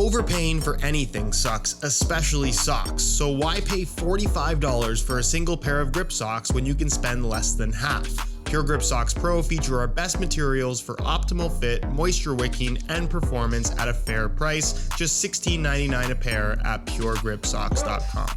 Overpaying for anything sucks, especially socks, so why pay $45 for a single pair of grip socks when you can spend less than half? Pure Grip Socks Pro feature our best materials for optimal fit, moisture wicking, and performance at a fair price, just $16.99 a pair at puregripsocks.com.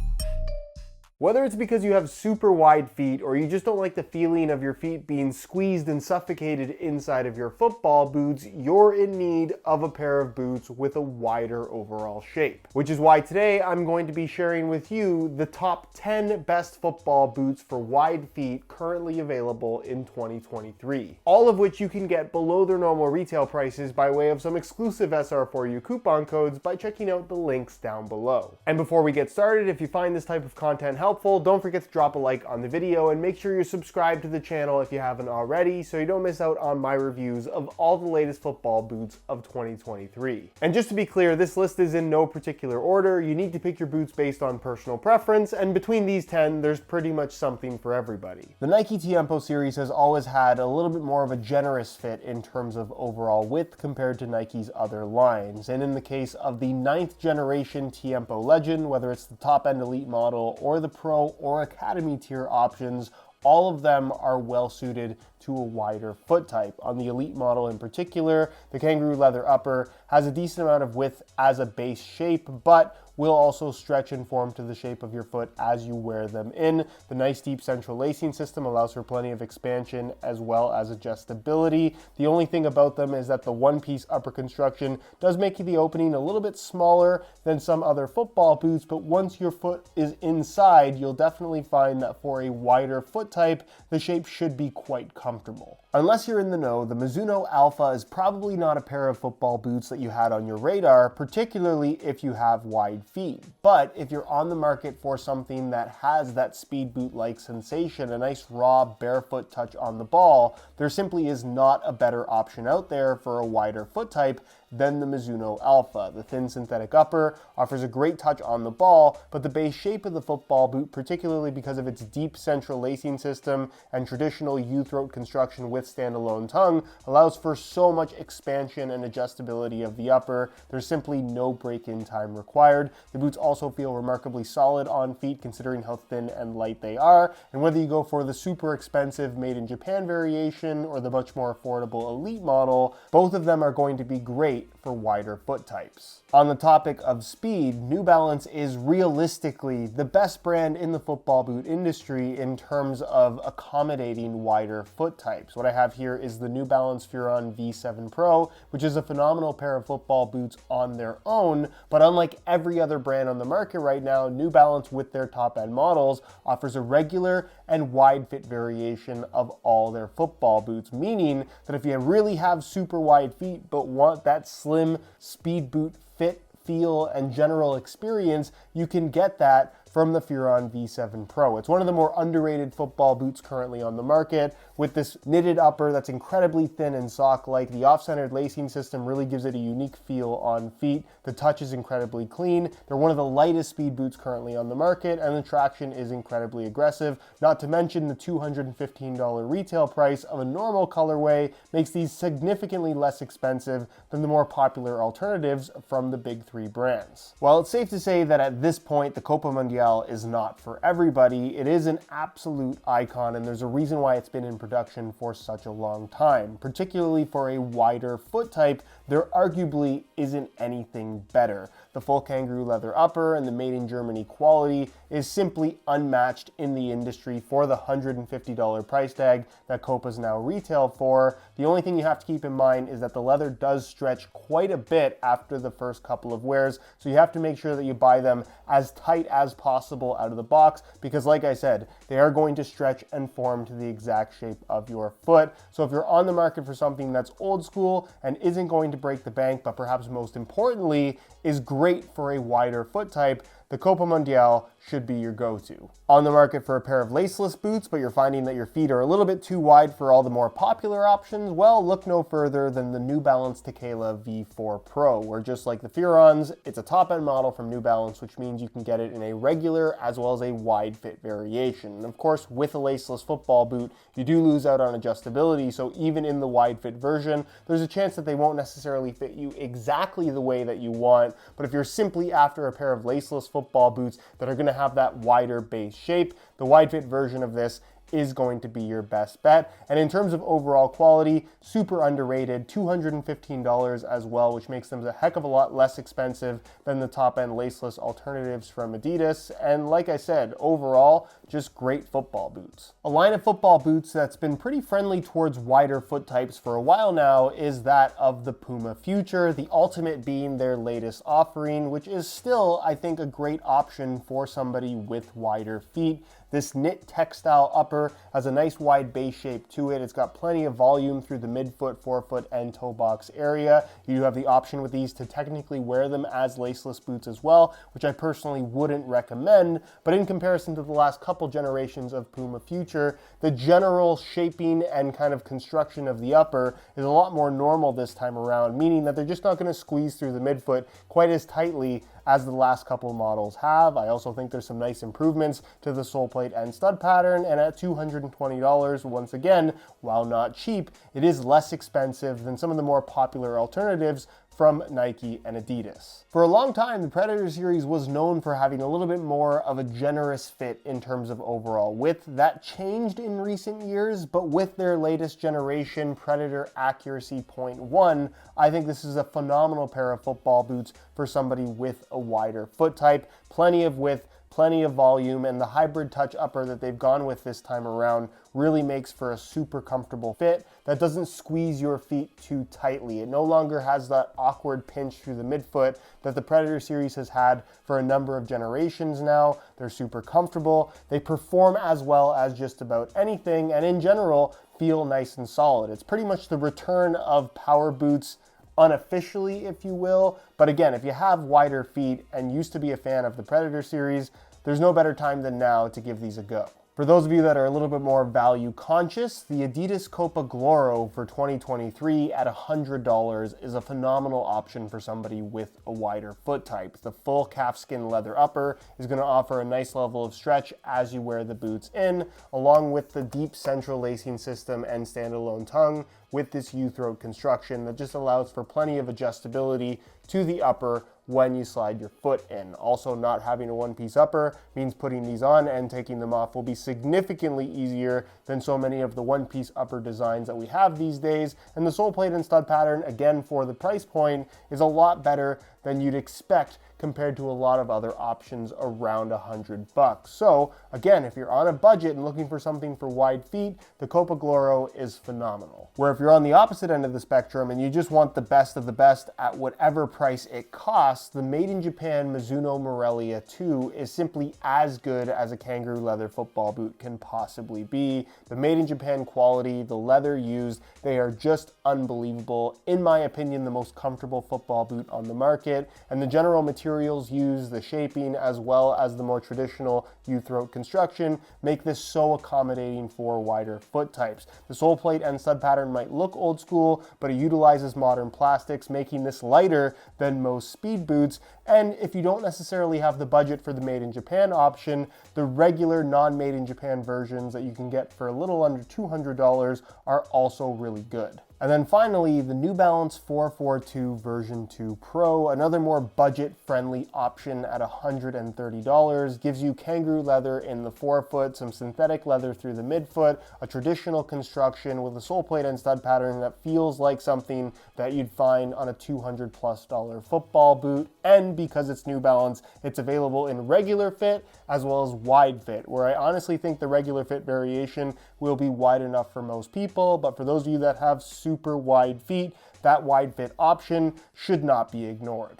Whether it's because you have super wide feet or you just don't like the feeling of your feet being squeezed and suffocated inside of your football boots, you're in need of a pair of boots with a wider overall shape. Which is why today I'm going to be sharing with you the top 10 best football boots for wide feet currently available in 2023. All of which you can get below their normal retail prices by way of some exclusive SR4U coupon codes by checking out the links down below. And before we get started, if you find this type of content helpful, don't forget to drop a like on the video and make sure you're subscribed to the channel if you haven't already so you don't miss out on my reviews of all the latest football boots of 2023. And just to be clear, this list is in no particular order. You need to pick your boots based on personal preference, and between these 10, there's pretty much something for everybody. The Nike Tiempo series has always had a little bit more of a generous fit in terms of overall width compared to Nike's other lines. And in the case of the 9th generation Tiempo Legend, whether it's the top-end elite model or the Pro or Academy tier options, all of them are well suited to a wider foot type. On the elite model in particular, the kangaroo leather upper has a decent amount of width as a base shape, but will also stretch and form to the shape of your foot as you wear them in. The nice deep central lacing system allows for plenty of expansion as well as adjustability. The only thing about them is that the one-piece upper construction does make the opening a little bit smaller than some other football boots, but once your foot is inside, you'll definitely find that for a wider foot type, the shape should be quite comfortable. Unless you're in the know, the MIZUNO Alpha is probably not a pair of football boots that you had on your radar, particularly if you have wide feet. But if you're on the market for something that has that speed boot-like sensation, a nice raw barefoot touch on the ball, there simply is not a better option out there for a wider foot type than the MIZUNO Alpha. The thin synthetic upper offers a great touch on the ball, but the base shape of the football boot, particularly because of its deep central lacing system and traditional U-throat construction with standalone tongue, allows for so much expansion and adjustability of the upper. There's simply no break-in time required. The boots also feel remarkably solid on feet considering how thin and light they are, and whether you go for the super expensive made in Japan variation or the much more affordable elite model, both of them are going to be great for wider foot types. On the topic of speed, New Balance is realistically the best brand in the football boot industry in terms of accommodating wider foot types. What I have here is the New Balance FURON V7 Pro, which is a phenomenal pair of football boots on their own, but unlike every other brand on the market right now, New Balance with their top-end models offers a regular and wide fit variation of all their football boots, meaning that if you really have super wide feet but want that slim speed boot fit, feel, and general experience, you can get that from the FURON V7 Pro. It's one of the more underrated football boots currently on the market, with this knitted upper that's incredibly thin and sock-like. The off-centered lacing system really gives it a unique feel on feet. The touch is incredibly clean. They're one of the lightest speed boots currently on the market, and the traction is incredibly aggressive. Not to mention the $215 retail price of a normal colorway makes these significantly less expensive than the more popular alternatives from the big three brands. While it's safe to say that at this point, the Copa Mundial is not for everybody, it is an absolute icon, and there's a reason why it's been in production for such a long time. Particularly for a wider foot type, there arguably isn't anything better. The full kangaroo leather upper and the made in Germany quality is simply unmatched in the industry for the $150 price tag that Copa's now retail for. The only thing you have to keep in mind is that the leather does stretch quite a bit after the first couple of wears, so you have to make sure that you buy them as tight as possible out of the box, because like I said, they are going to stretch and form to the exact shape of your foot. So if you're on the market for something that's old school and isn't going to break the bank, but perhaps most importantly is great for a wider foot type, the Copa Mundial should be your go-to. On the market for a pair of laceless boots, but you're finding that your feet are a little bit too wide for all the more popular options, well, look no further than the New Balance TEKELA V4 Pro, where just like the Furons, it's a top-end model from New Balance, which means you can get it in a regular as well as a wide fit variation. And of course, with a laceless football boot, you do lose out on adjustability, so even in the wide fit version, there's a chance that they won't necessarily necessarily fit you exactly the way that you want, but if you're simply after a pair of laceless football boots that are going to have that wider base shape, the wide fit version of this is going to be your best bet. And in terms of overall quality, super underrated, $215 as well, which makes them a heck of a lot less expensive than the top-end laceless alternatives from Adidas. And like I said, overall, just great football boots. A line of football boots that's been pretty friendly towards wider foot types for a while now is that of the Puma Future, the ultimate being their latest offering, which is still, I think, a great option for somebody with wider feet. This knit textile upper has a nice wide base shape to it. It's got plenty of volume through the midfoot, forefoot, and toe box area. You have the option with these to technically wear them as laceless boots as well, which I personally wouldn't recommend. But in comparison to the last couple generations of Puma Future, the general shaping and kind of construction of the upper is a lot more normal this time around, meaning that they're just not going to squeeze through the midfoot quite as tightly as the last couple models have. I also think there's some nice improvements to the sole plate and stud pattern, and at $220, once again, while not cheap, it is less expensive than some of the more popular alternatives from Nike and Adidas. For a long time, the Predator series was known for having a little bit more of a generous fit in terms of overall width. That changed in recent years, but with their latest generation, Predator Accuracy Point 1, I think this is a phenomenal pair of football boots for somebody with a wider foot type. Plenty of width, plenty of volume, and the hybrid touch upper that they've gone with this time around really makes for a super comfortable fit that doesn't squeeze your feet too tightly. It no longer has that awkward pinch through the midfoot that the Predator series has had for a number of generations now. They're super comfortable. They perform as well as just about anything, and in general, feel nice and solid. It's pretty much the return of power boots unofficially, if you will. But again, if you have wider feet and used to be a fan of the Predator series, there's no better time than now to give these a go. For those of you that are a little bit more value conscious, the Adidas Copa GLORO for 2023 at $100 is a phenomenal option for somebody with a wider foot type. The full calfskin leather upper is going to offer a nice level of stretch as you wear the boots in, along with the deep central lacing system and standalone tongue with this U-throat construction that just allows for plenty of adjustability to the upper when you slide your foot in. Also, not having a one-piece upper means putting these on and taking them off will be significantly easier than so many of the one-piece upper designs that we have these days. And the sole plate and stud pattern, again, for the price point, is a lot better than you'd expect compared to a lot of other options around $100. So again, if you're on a budget and looking for something for wide feet, the Copa GLORO is phenomenal. Where if you're on the opposite end of the spectrum and you just want the best of the best at whatever price it costs, the made in Japan MIZUNO MORELIA 2 is simply as good as a kangaroo leather football boot can possibly be. The made in Japan quality, the leather used, they are just unbelievable. In my opinion, the most comfortable football boot on the market, and the general materials used, the shaping, as well as the more traditional U-throat construction make this so accommodating for wider foot types. The sole plate and stud pattern might look old school, but it utilizes modern plastics, making this lighter than most speed boots. And if you don't necessarily have the budget for the made in Japan option, the regular non-made in Japan versions that you can get for a little under $200 are also really good. And then finally, the New Balance 442 version 2 Pro, another more budget-friendly option at $130, gives you kangaroo leather in the forefoot, some synthetic leather through the midfoot, a traditional construction with a sole plate and stud pattern that feels like something that you'd find on a $200+ football boot. And because it's New Balance, it's available in regular fit as well as wide fit, where I honestly think the regular fit variation will be wide enough for most people, but for those of you that have super wide feet, that wide fit option should not be ignored.